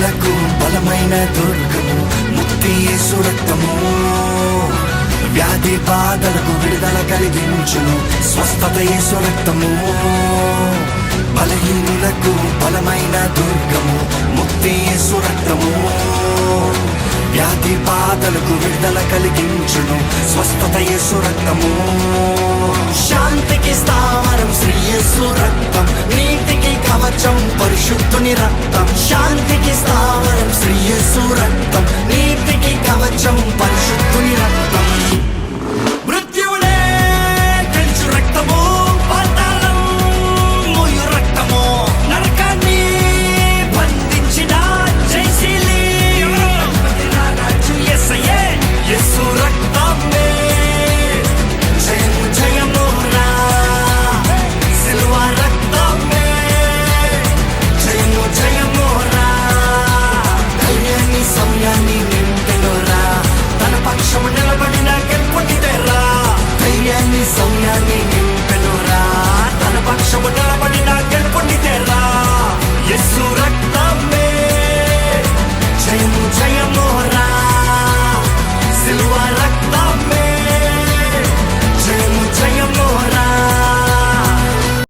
బలహీనులకు బలమైన దుర్గము ముక్తి యేసు రక్తము. వ్యాధి బాధలకు విడుదల కలిగించును స్వస్థత యేసు రక్తము. బలహీనులకు బలమైన దుర్గము ముక్తి యేసు రక్తము. వ్యాధి బాధలకు విడుదల కలిగించును స్వస్థత యేసు రక్తము. శాంతికి స్థావరం శ్రీ యేసు రక్తం, నీతికి కవచం పరిశుద్ధుని రక్తం. శాంతికి స్థావరం శ్రీ యేసు రక్తం, నీతికి కవచం పరిశుద్ధుని